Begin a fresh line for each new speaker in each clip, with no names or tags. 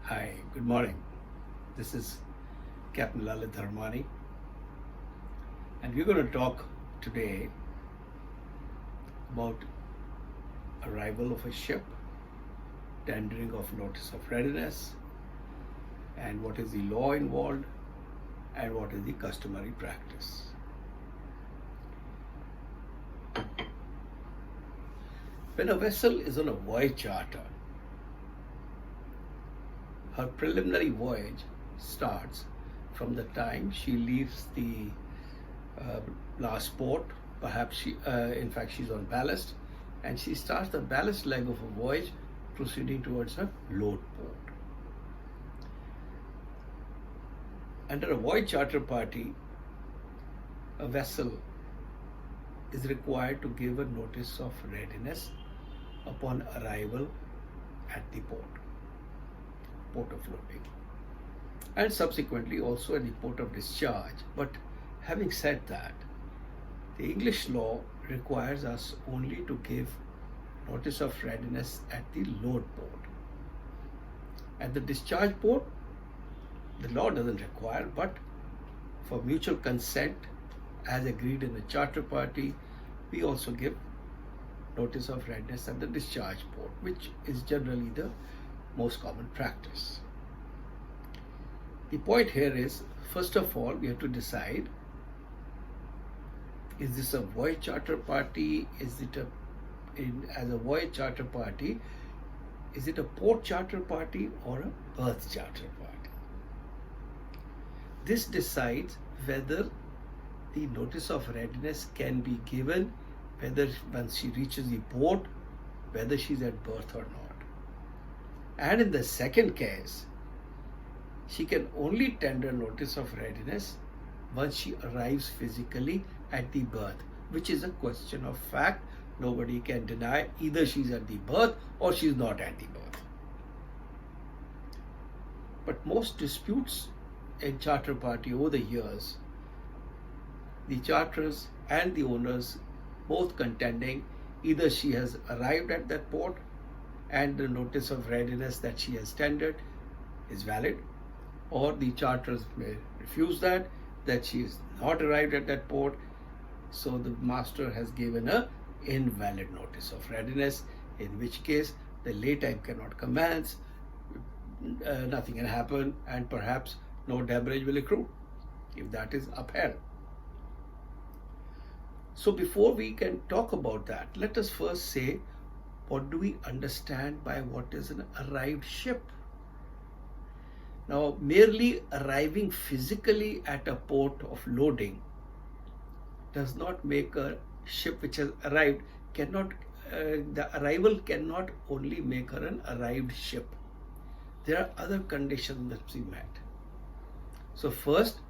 Hi, good morning. This is Capt Lalit Dharmani, and we're going to talk today about arrival of a ship, tendering of notice of readiness, and what is the law involved, and what is the customary practice. When a vessel is on a voyage charter, her preliminary voyage starts from the time she leaves the uh, last port. Perhaps she's on ballast, and she starts the ballast leg of a voyage proceeding towards a load port. Under a voyage charter party, a vessel is required to give a notice of readiness upon arrival at the port of loading, and subsequently also at the port of discharge. But having said that, the English law requires us only to give notice of readiness at the load port. At the discharge port, the law doesn't require, but for mutual consent, as agreed in the charter party, we also give notice of readiness at the discharge port, which is generally the most common practice. The point here is, first of all, we have to decide, is this a voyage charter party? Is it as a voyage charter party, is it a port charter party or a berth charter party? This decides whether the notice of readiness can be given, whether once she reaches the port, whether she's at berth or not. And in the second case, she can only tender notice of readiness once she arrives physically at the berth, which is a question of fact. Nobody can deny either she's at the berth or she's not at the berth. But most disputes in charter party over the years, the charterers and the owners both contending either she has arrived at that port and the notice of readiness that she has tendered is valid, or the charterers may refuse that she is not arrived at that port, so the master has given a invalid notice of readiness, in which case the lay time cannot commence, nothing can happen, and perhaps no demurrage will accrue if that is upheld. So before we can talk about that, let us first say, what do we understand by what is an arrived ship? Now, merely arriving physically at a port of loading does not make a ship which has arrived, the arrival cannot only make her an arrived ship. There are other conditions that must be met. So first,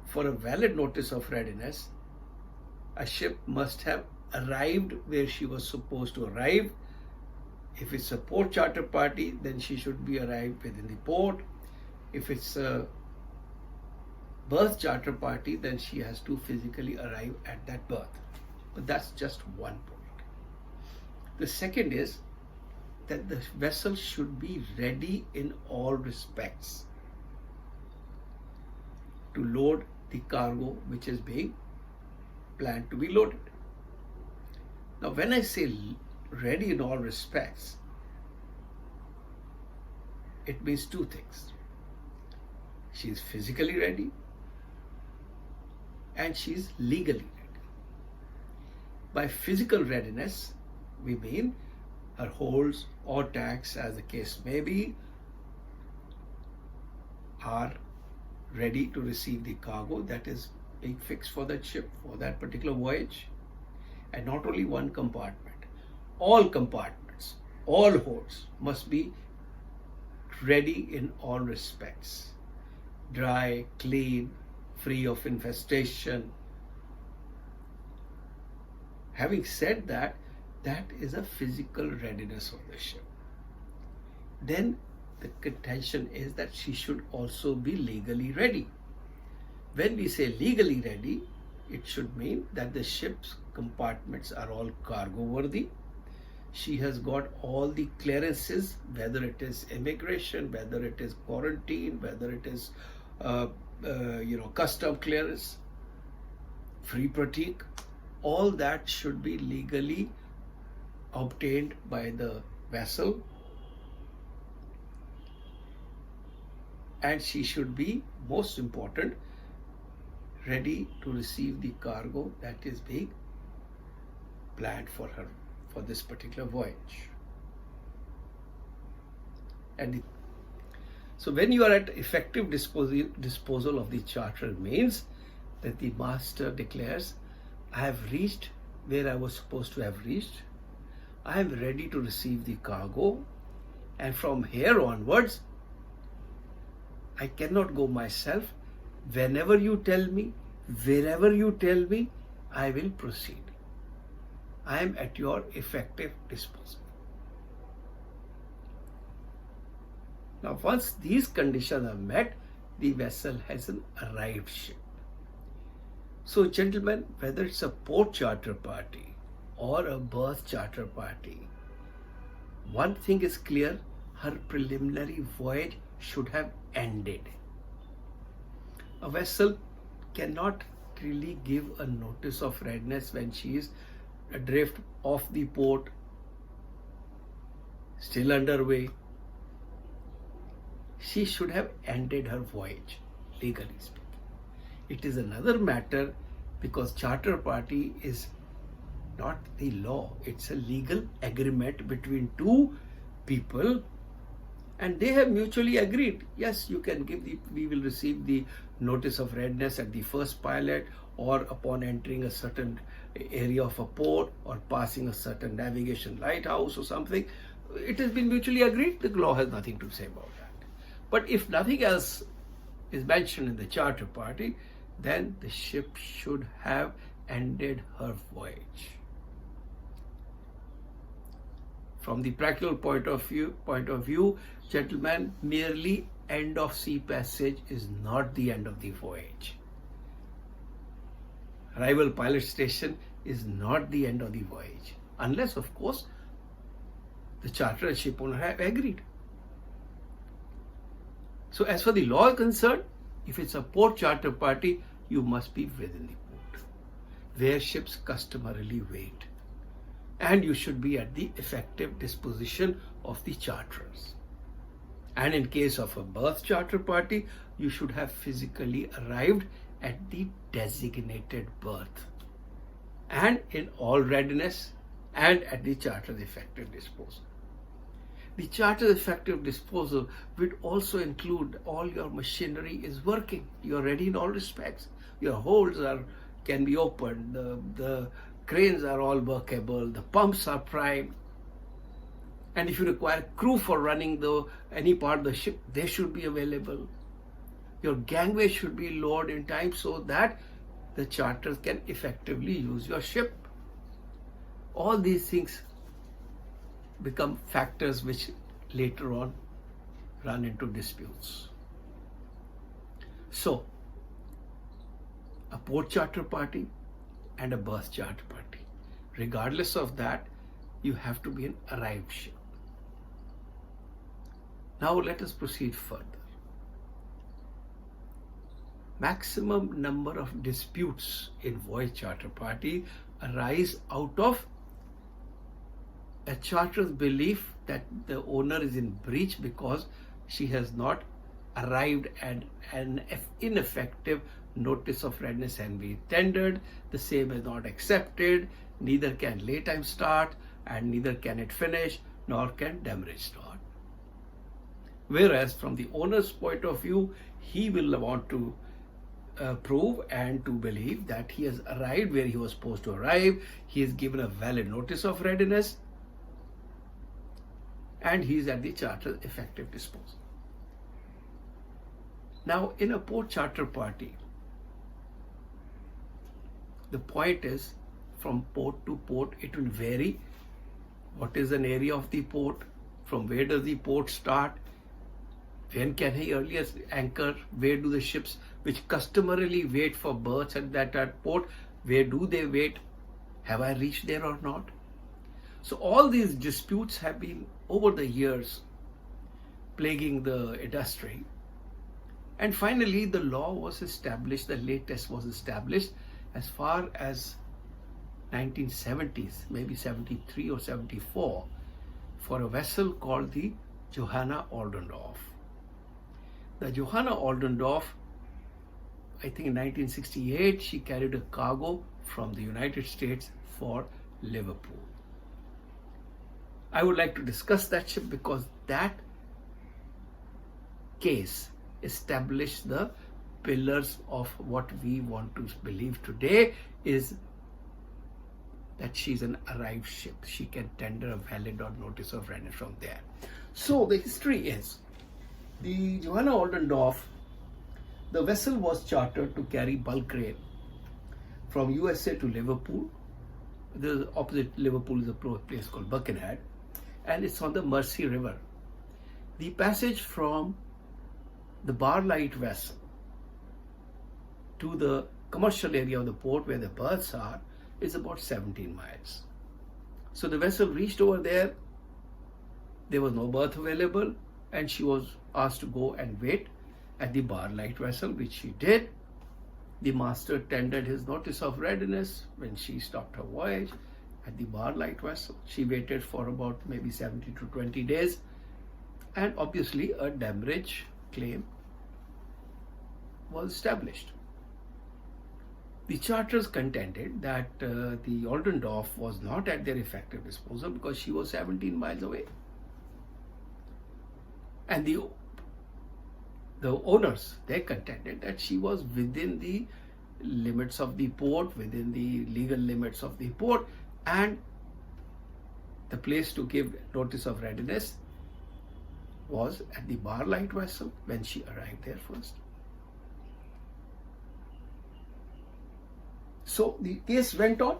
for a valid notice of readiness, a ship must have arrived where she was supposed to arrive. If it's a port charter party, then she should be arrived within the port. If it's a berth charter party, then she has to physically arrive at that berth. But that's just one point. The second is that the vessel should be ready in all respects to load the cargo which is being planned to be loaded. Now, when I say ready in all respects, it means two things. She is physically ready and she is legally ready. By physical readiness, we mean her holds or tanks, as the case may be, are ready to receive the cargo that is being fixed for that ship for that particular voyage. And not only one compartment, all compartments, all holds must be ready in all respects. Dry, clean, free of infestation. Having said that, that is a physical readiness of the ship. Then the contention is that she should also be legally ready. When we say legally ready, it should mean that the ship's compartments are all cargo worthy. she has got all the clearances, whether it is immigration, whether it is quarantine, whether it is uh, custom clearance, free pratik, all that should be legally obtained by the vessel, and she should be, most important, ready to receive the cargo that is being planned for her for this particular voyage. And so when you are at effective disposal of the charter, means that the master declares, I have reached where I was supposed to have reached, I am ready to receive the cargo, and from here onwards I cannot go myself. Whenever you tell me, wherever you tell me, I will proceed. I am at your effective disposal. Now, once these conditions are met, the vessel has an arrived ship. So, gentlemen, whether it's a port charter party or a berth charter party, one thing is clear, her preliminary voyage should have ended. A vessel cannot really give a notice of readiness when she is adrift off the port, still underway. She should have ended her voyage, legally speaking. It is another matter because charter party is not the law. It's a legal agreement between two people, and they have mutually agreed. Yes, you can we will receive the notice of readiness at the first pilot, or upon entering a certain area of a port, or passing a certain navigation lighthouse or something. It has been mutually agreed. The law has nothing to say about that. But if nothing else is mentioned in the charter party, then the ship should have ended her voyage. From the practical point of view, gentlemen, merely end of sea passage is not the end of the voyage. Arrival pilot station is not the end of the voyage, unless, of course, the charterer and ship owner have agreed. So, as far as the law is concerned, if it's a port charter party, you must be within the port, where ships customarily wait, and you should be at the effective disposition of the charterers. And in case of a berth charter party, you should have physically arrived at the designated berth and in all readiness and at the charter's effective disposal. The charter's effective disposal would also include all your machinery is working. You are ready in all respects. Your holds can be opened. The cranes are all workable. The pumps are primed. And if you require crew for running any part of the ship, they should be available. Your gangway should be lowered in time so that the charters can effectively use your ship. All these things become factors which later on run into disputes. So, a port charter party and a berth charter party, regardless of that, you have to be an arrived ship. Now let us proceed further. Maximum number of disputes in voyage charter party arise out of a charter's belief that the owner is in breach because she has not arrived at an ineffective notice of readiness and be tendered, the same is not accepted, neither can lay time start, and neither can it finish, nor can demurrage start. Whereas from the owner's point of view, he will want to prove and to believe that he has arrived where he was supposed to arrive, he is given a valid notice of readiness, and he is at the charter's effective disposal. Now, in a port charter party, the point is from port to port, it will vary. What is an area of the port? From where does the port start? When can he earliest anchor? Where do the ships which customarily wait for berths at that port, where do they wait? Have I reached there or not? So all these disputes have been over the years plaguing the industry. And finally, the law was established, the latest was established as far as 1970s, maybe 73 or 74, for a vessel called the Johanna Oldendorf. The Johanna Oldendorf, I think in 1968, she carried a cargo from the United States for Liverpool. I would like to discuss that ship because that case established the pillars of what we want to believe today is that she's an arrived ship. She can tender a valid or notice of readiness from there. So the history is, the Johanna Oldendorf, the vessel was chartered to carry bulk grain from USA to Liverpool. The opposite Liverpool is a place called Birkenhead, and it's on the Mersey River. The passage from the Barlight vessel to the commercial area of the port where the berths are is about 17 miles. So the vessel reached over there, there was no berth available, and she was asked to go and wait at the Barlight vessel, which she did. The master tendered his notice of readiness when she stopped her voyage at the Barlight vessel. She waited for about maybe 70 to 20 days, and obviously a demurrage claim was established. The charters contended that the Oldendorf was not at their effective disposal because she was 17 miles away. And the owners, they contended that she was within the limits of the port, within the legal limits of the port, and the place to give notice of readiness was at the Barlight vessel when she arrived there first. So the case went on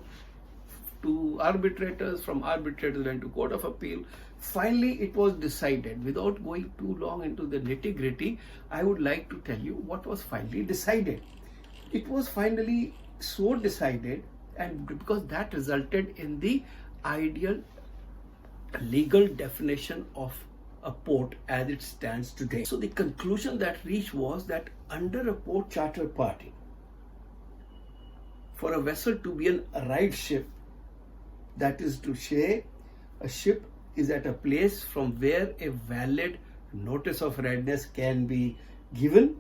to arbitrators, from arbitrators went to Court of Appeal. Finally, it was decided. Without going too long into the nitty-gritty, I would like to tell you what was finally decided. It was finally so decided, and because that resulted in the ideal legal definition of a port as it stands today. So the conclusion that reached was that under a port charter party, for a vessel to be an arrived ship, that is to say, a ship is at a place from where a valid notice of readiness can be given,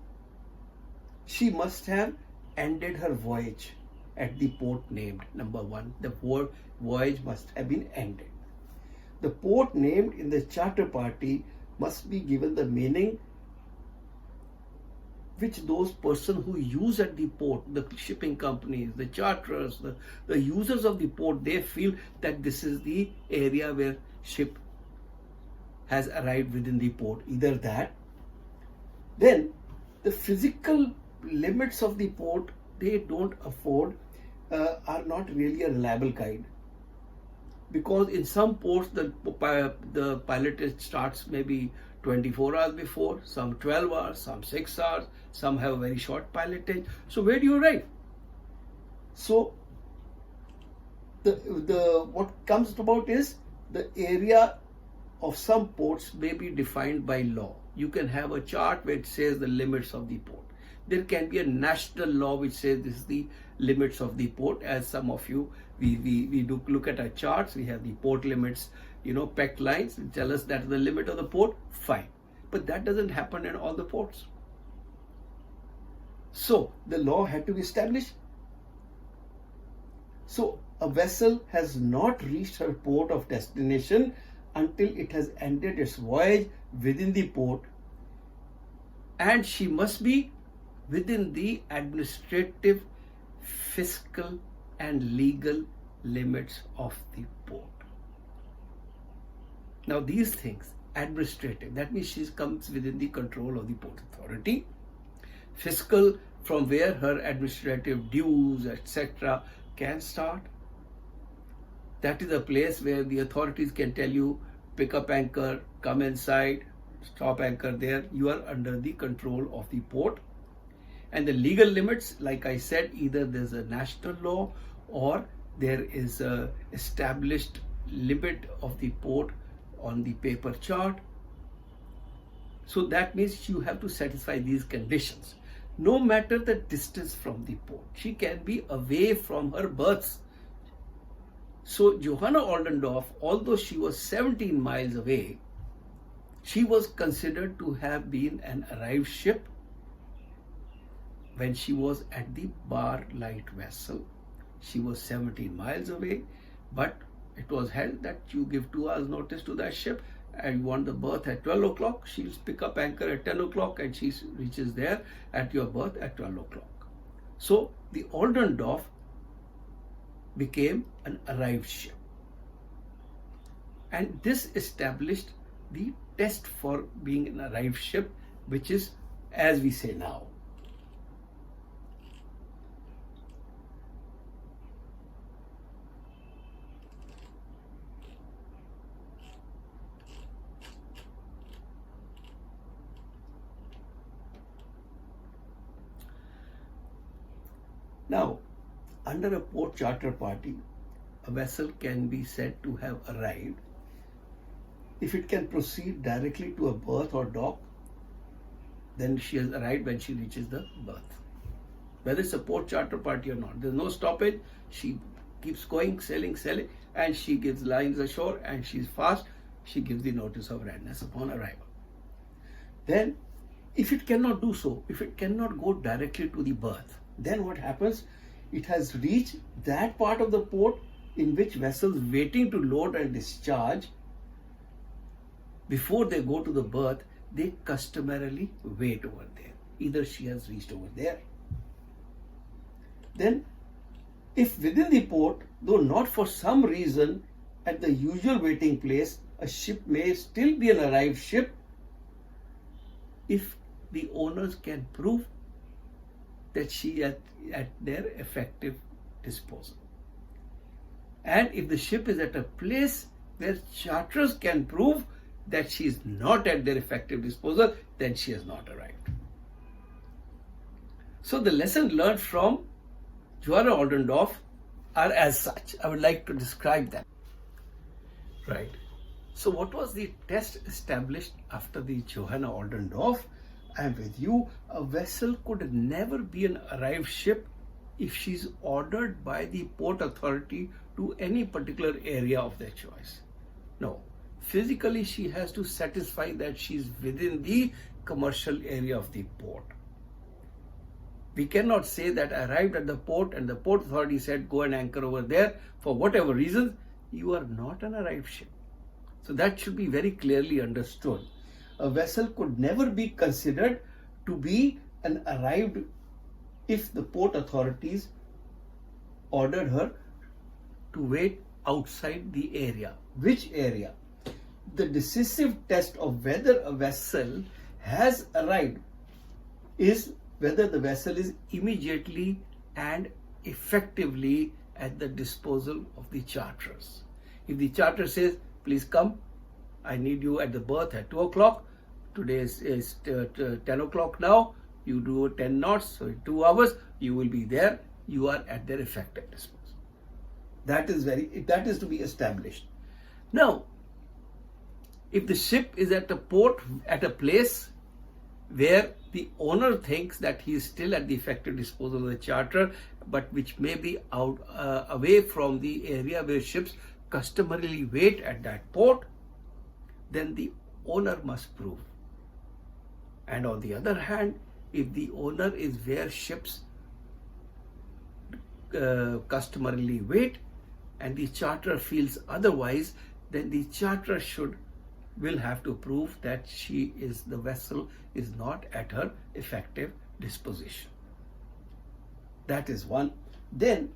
she must have ended her voyage at the port named. Number one, the voyage must have been ended. The port named in the charter party must be given the meaning which those persons who use at the port, the shipping companies, the charterers, the users of the port, they feel that this is the area where ship has arrived within the port. Either that, then the physical limits of the port, they don't afford, are not really a reliable guide. Because in some ports, the pilotage starts maybe 24 hours before, some 12 hours, some 6 hours, some have a very short pilotage. So where do you arrive? So the what comes about is the area of some ports may be defined by law. You can have a chart where it says the limits of the port. There can be a national law which says this is the limits of the port. As some of you, we do look at our charts, we have the port limits, pegged lines and tell us that's the limit of the port, fine. But that doesn't happen in all the ports. So the law had to be established. So a vessel has not reached her port of destination until it has ended its voyage within the port, and she must be within the administrative, fiscal and legal limits of the port. Now these things, administrative, that means she comes within the control of the port authority. Fiscal, from where her administrative dues, etc. can start. That is a place where the authorities can tell you, pick up anchor, come inside, stop anchor there. You are under the control of the port. And the legal limits, like I said, either there's a national law or there is a established limit of the port on the paper chart. So that means you have to satisfy these conditions. No matter the distance from the port, she can be away from her berths. So Johanna Oldendorff, although she was 17 miles away, she was considered to have been an arrived ship when she was at the bar light vessel. She was 17 miles away, but it was held that you give 2 hours notice to that ship and you want the berth at 12 o'clock. She'll pick up anchor at 10 o'clock and she reaches there at your berth at 12 o'clock. So the Oldendorff became an arrived ship. And this established the test for being an arrived ship, which is, as we say now. Now, under a port charter party, a vessel can be said to have arrived if it can proceed directly to a berth or dock. Then she has arrived when she reaches the berth. Whether it's a port charter party or not, there's no stoppage. She keeps going, sailing, and she gives lines ashore and she's fast. She gives the notice of readiness upon arrival. Then, if it cannot do so, if it cannot go directly to the berth, then what happens? It has reached that part of the port in which vessels waiting to load and discharge, before they go to the berth, they customarily wait over there. Either she has reached over there. Then, if within the port, though not for some reason at the usual waiting place, a ship may still be an arrived ship, if the owners can prove that she is at their effective disposal. And if the ship is at a place where charterers can prove that she is not at their effective disposal, then she has not arrived. So the lesson learned from Johanna Oldendorff are as such. I would like to describe them. Right. So what was the test established after the Johanna Oldendorff? I am with you. A vessel could never be an arrived ship if she is ordered by the port authority to any particular area of their choice. No. Physically, she has to satisfy that she is within the commercial area of the port. We cannot say that I arrived at the port and the port authority said go and anchor over there for whatever reason. You are not an arrived ship. So that should be very clearly understood. A vessel could never be considered to be an arrived if the port authorities ordered her to wait outside the area. Which area? The decisive test of whether a vessel has arrived is whether the vessel is immediately and effectively at the disposal of the charterers. If the charter says, please come, I need you at the berth at 2 o'clock, today is 10 o'clock now, you do 10 knots, so in 2 hours you will be there, you are at their effective disposal. That is to be established. Now, if the ship is at a port, at a place where the owner thinks that he is still at the effective disposal of the charter, but which may be out away from the area where ships customarily wait at that port, then the owner must prove. And on the other hand, if the owner is where ships customarily wait and the charterer feels otherwise, then the charterer will have to prove that the vessel is not at her effective disposition. That is one. Then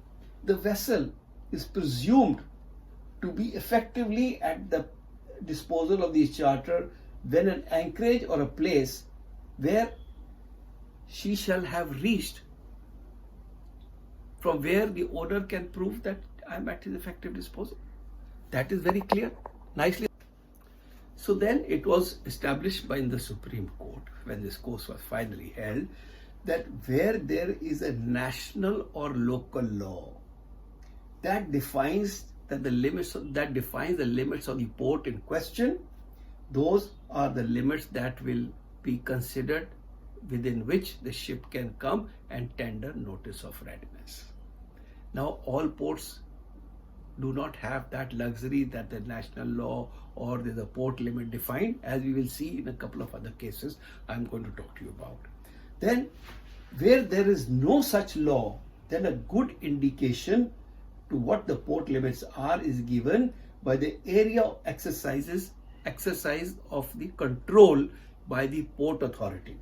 the vessel is presumed to be effectively at the disposal of the charterer when an anchorage or a place where she shall have reached, from where the owner can prove that I am at his effective disposal. That is very clear, nicely. So then it was established by the Supreme Court, when this case was finally held, that where there is a national or local law that defines that that defines the limits of the port in question. Those are the limits that will be considered within which the ship can come and tender notice of readiness. Now, all ports do not have that luxury that the national law or the port limit defined, as we will see in a couple of other cases I'm going to talk to you about. Then, where there is no such law, then a good indication to what the port limits are is given by the area of exercise of the control by the port authority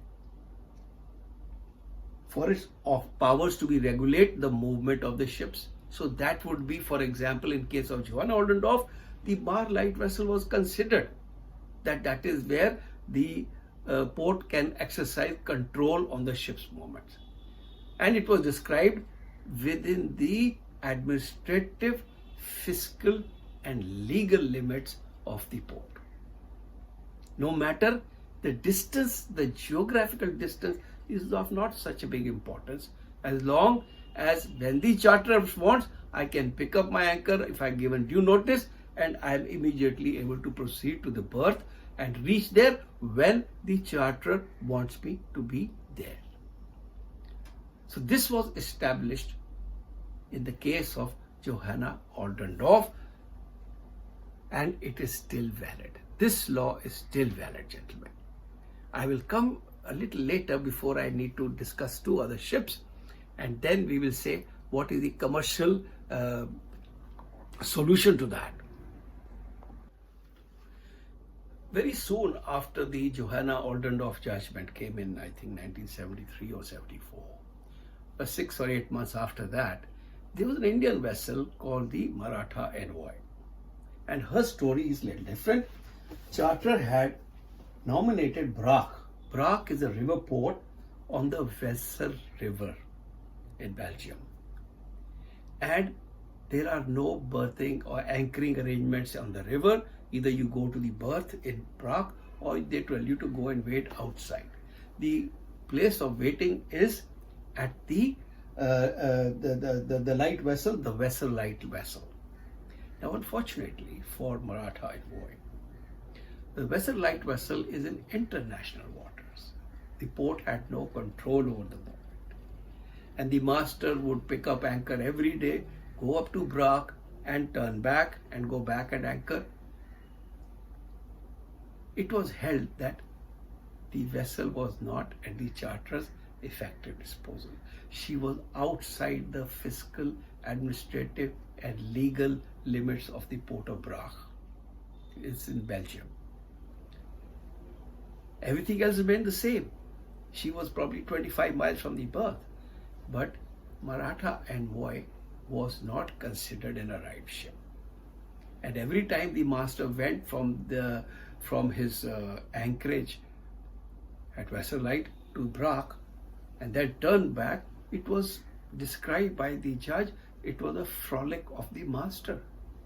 for its powers to be regulate the movement of the ships. So that would be, for example, in case of Johanna Oldendorf, the bar light vessel was considered that is where the port can exercise control on the ship's movements. And it was described within the administrative, fiscal and legal limits of the port. No matter the distance, the geographical distance is of not such a big importance, as long as when the charterer wants, I can pick up my anchor if I given due notice, and I am immediately able to proceed to the berth and reach there when the charterer wants me to be there. So this was established in the case of Johanna Oldendorf, and it is still valid. This law is still valid, gentlemen. I will come a little later before I need to discuss two other ships, and then we will say what is the commercial solution to that. Very soon after the Johanna Oldendorf judgment came in, I think 1973 or 74, 6 or 8 months after that, there was an Indian vessel called the Maratha Envoy, and her story is a little different. Charterer had nominated Brac. Brac is a river port on the Weser River in Belgium, and there are no berthing or anchoring arrangements on the river. Either you go to the berth in Brac or they tell you to go and wait outside. The place of waiting is at the light vessel, the Weser light vessel. Now, unfortunately for Maratha Envoy, the Weser light vessel is in international waters. The port had no control over the movement, and the master would pick up anchor every day, go up to Brac and turn back and go back and anchor. It was held that the vessel was not at the charterer's effective disposal. She was outside the fiscal, administrative and legal limits of the port of Brac. It's in Belgium. Everything else remained the same. She was probably 25 miles from the berth, but Maratha Envoy was not considered an arrived ship. And every time the master went from his anchorage at Weser Light to Brac and then turned back, it was described by the judge, it was a frolic of the master.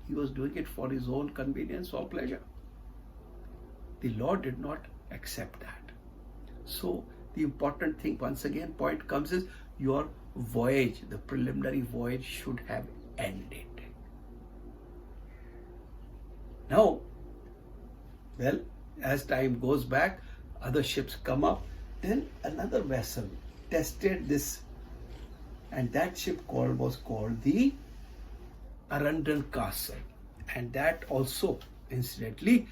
He was doing it for his own convenience or pleasure. The law did not accept that. So the important thing, once again, point comes is your voyage, the preliminary voyage should have ended. Now, well, as time goes back, other ships come up, then another vessel tested this, and that ship was called the Arundel Castle, and that also, incidentally,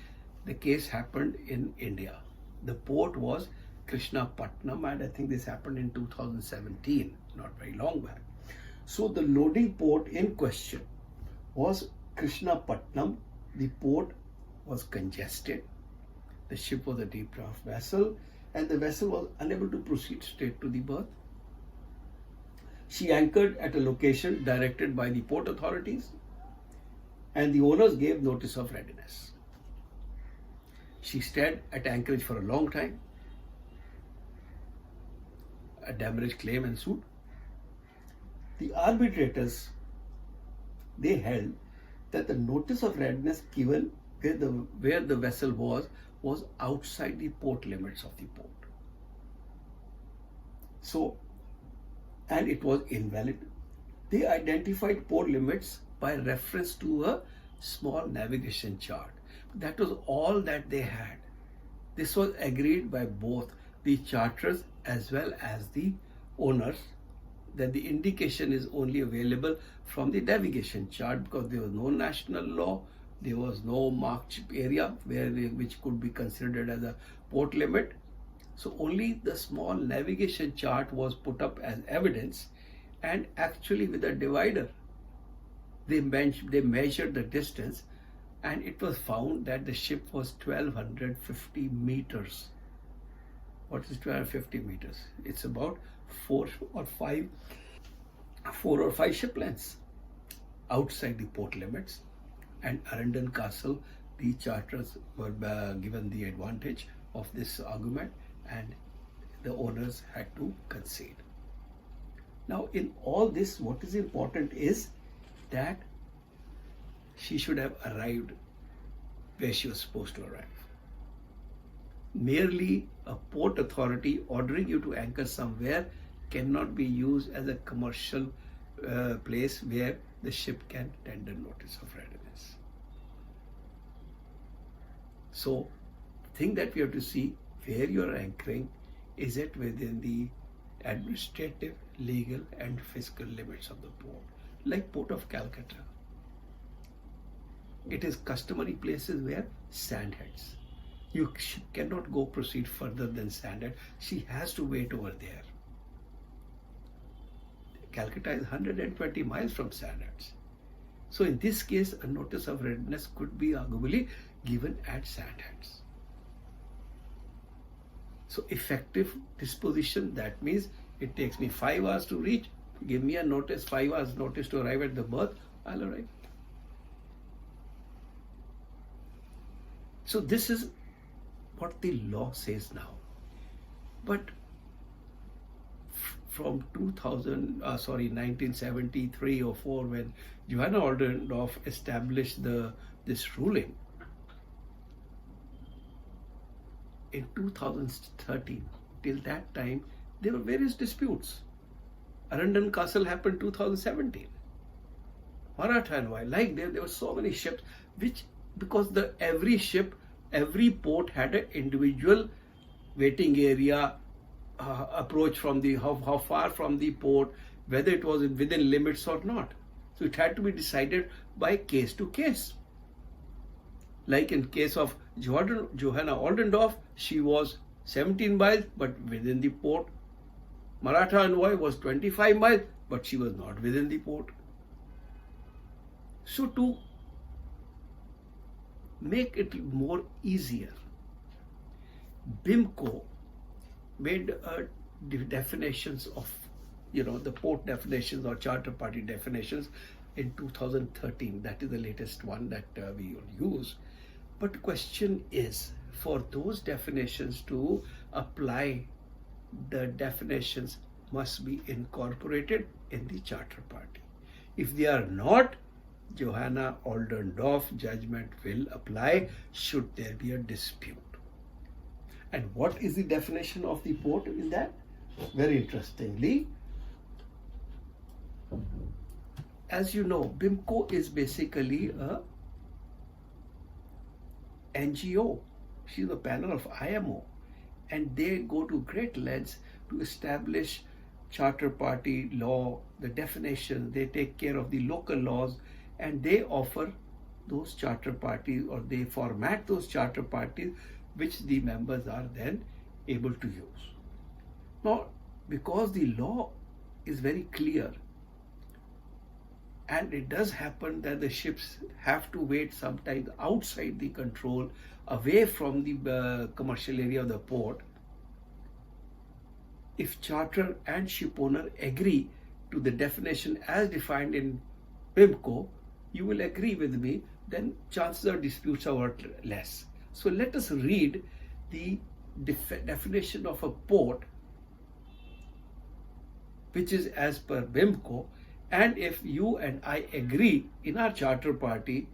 the case happened in India. The port was Krishnapatnam, and I think this happened in 2017, not very long back. So the loading port in question was Krishnapatnam. The port was congested. The ship was a deep draft vessel, and the vessel was unable to proceed straight to the berth. She anchored at a location directed by the port authorities, and the owners gave notice of readiness. She stayed at anchorage for a long time. A damage claim ensued. The arbitrators, they held that the notice of readiness given where the vessel was outside the port limits of the port. So, and it was invalid. They identified port limits by reference to a small navigation chart. That was all that they had. This was agreed by both the charterers as well as the owners, that the indication is only available from the navigation chart, because there was no national law, there was no marked area which could be considered as a port limit. So only the small navigation chart was put up as evidence, and actually with a divider they measured the distance, and it was found that the ship was 1250 meters. What is 1250 meters? It's about four or five ship lengths outside the port limits. And Arundel Castle, the charterers were given the advantage of this argument, and the owners had to concede. Now, in all this, what is important is that she should have arrived where she was supposed to arrive. Merely a port authority ordering you to anchor somewhere cannot be used as a commercial place where the ship can tender notice of readiness. So, the thing that we have to see, where you are anchoring, is it within the administrative, legal and fiscal limits of the port, like Port of Calcutta. It is customary places where sandheads. You cannot proceed further than Sandhead. She has to wait over there. Calcutta is 120 miles from Sandheads. So in this case, a notice of readiness could be arguably given at Sandheads. So effective disposition, that means it takes me 5 hours to reach. Give me a notice, 5 hours notice to arrive at the berth, I'll arrive. So this is what the law says now. But from 1973 or 4, when Johanna Oldendorff established this ruling, in 2013, till that time, there were various disputes. Arundel Castle happened 2017. Maratha and Voyage, like there were so many ships, which, because every ship, every port had an individual waiting area, approach from the how far from the port, whether it was within limits or not. So it had to be decided by case to case. Like in case of Johanna Oldendorff, she was 17 miles but within the port. Maratha and Voyage was 25 miles but she was not within the port. So to make it more easier, BIMCO made definitions of, the port definitions or charter party definitions in 2013. That is the latest one that we use. But the question is, for those definitions to apply, the definitions must be incorporated in the charter party. If they are not, Johanna Oldendorff judgment will apply should there be a dispute. And what is the definition of the port in that? Very interestingly, as you know, BIMCO is basically a NGO. She's a panel of IMO, and they go to great lengths to establish charter party law, the definition. They take care of the local laws, and they offer those charter parties, or they format those charter parties, which the members are then able to use. Now, because the law is very clear, and it does happen that the ships have to wait sometimes outside the control, away from the commercial area of the port. If charter and ship owner agree to the definition as defined in BIMCO, you will agree with me, then chances of disputes are less. So let us read the definition of a port, which is as per BIMCO, and if you and I agree in our charter party,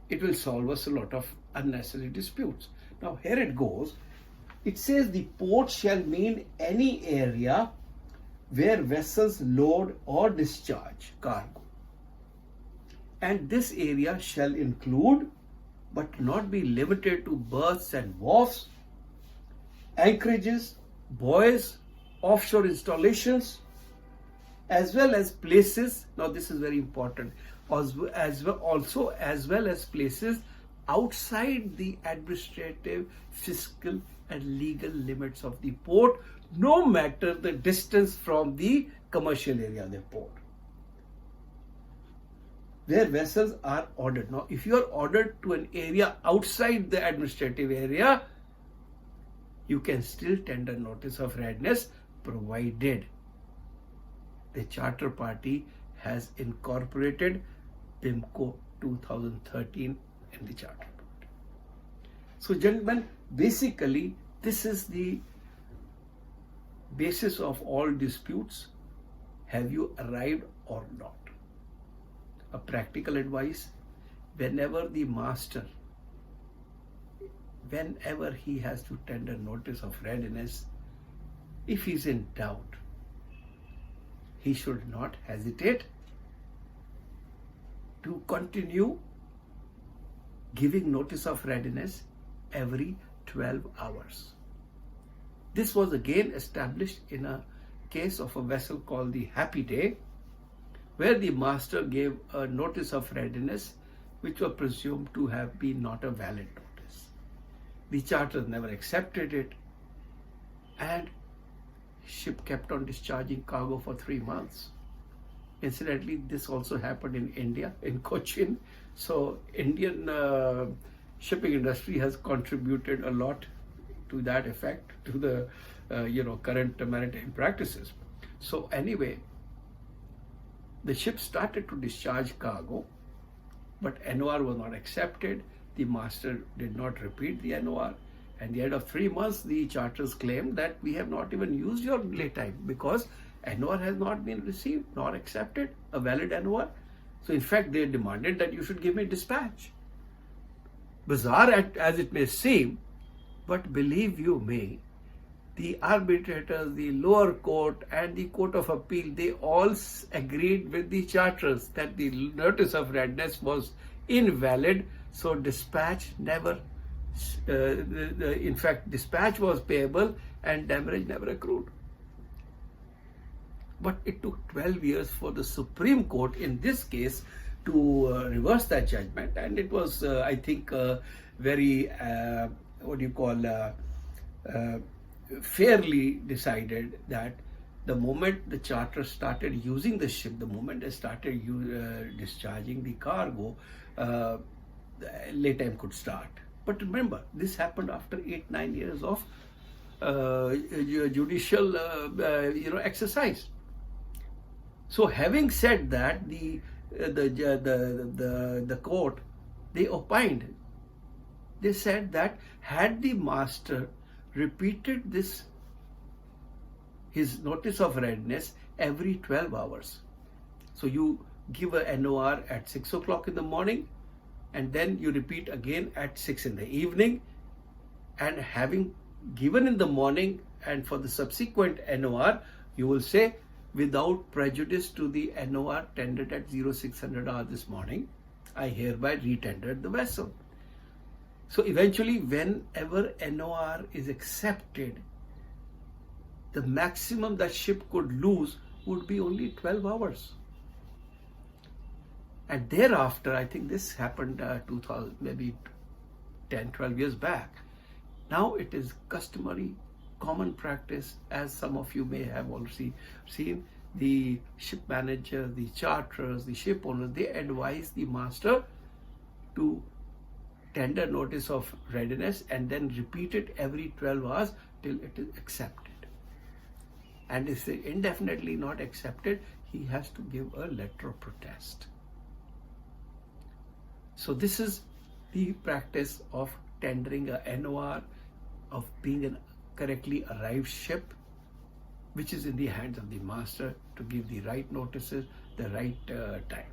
it will solve us a lot of unnecessary disputes. Now here it goes. It says the port shall mean any area where vessels load or discharge cargo. And this area shall include, but not be limited to, berths and wharfs, anchorages, buoys, offshore installations, as well as places, now this is very important, as well as places outside the administrative, fiscal and legal limits of the port, no matter the distance from the commercial area of the port, where vessels are ordered. Now, if you are ordered to an area outside the administrative area, you can still tender notice of readiness, provided the charter party has incorporated PIMCO 2013 in the charter party. So, gentlemen, basically this is the basis of all disputes. Have you arrived or not? A practical advice: whenever the master, whenever he has to tender notice of readiness, if he is in doubt, he should not hesitate to continue giving notice of readiness every 12 hours. This was again established in a case of a vessel called the Happy Day, where the master gave a notice of readiness which was presumed to have been not a valid notice. The charter never accepted it, and ship kept on discharging cargo for 3 months. Incidentally, this also happened in India, in Cochin. So Indian shipping industry has contributed a lot to that effect, to the current maritime practices. So anyway, the ship started to discharge cargo, but NOR was not accepted. The master did not repeat the NOR. At the end of 3 months, the charters claimed that we have not even used your laytime because NOR has not been received nor accepted, a valid NOR. So in fact, they demanded that you should give me dispatch. Bizarre as it may seem, but believe you me, the arbitrators, the lower court and the court of appeal, they all agreed with the charters that the notice of readiness was invalid. So dispatch never, in fact, dispatch was payable and demurrage never accrued. But it took 12 years for the Supreme Court in this case to reverse that judgment, and it was, I think, very, fairly decided that the moment the charter started using the ship, the moment they started discharging the cargo, laytime could start. But remember, this happened after 8-9 years of judicial exercise. So having said that, the court, they opined. They said that had the master repeated his notice of readiness every 12 hours. So you give a NOR at 6 o'clock in the morning, and then you repeat again at 6 in the evening, and having given in the morning and for the subsequent NOR, you will say, without prejudice to the NOR tendered at 0600 hours this morning, I hereby retendered the vessel. So eventually, whenever NOR is accepted, the maximum that ship could lose would be only 12 hours. And thereafter, I think this happened 2000, maybe 10, 12 years back. Now it is customary, common practice, as some of you may have already seen, the ship manager, the charterers, the ship owners, they advise the master to tender notice of readiness and then repeat it every 12 hours till it is accepted. And if it's indefinitely not accepted, he has to give a letter of protest. So this is the practice of tendering a NOR, of being a correctly arrived ship, which is in the hands of the master to give the right notices, the right time.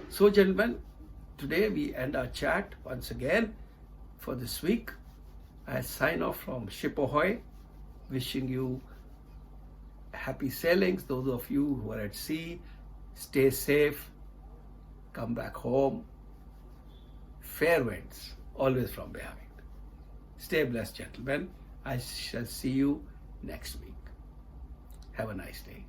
So gentlemen, today we end our chat once again for this week. I sign off from Ship Ahoy, wishing you happy sailings. Those of you who are at sea, stay safe, come back home. Fair winds, always from behind. Stay blessed, gentlemen. I shall see you next week. Have a nice day.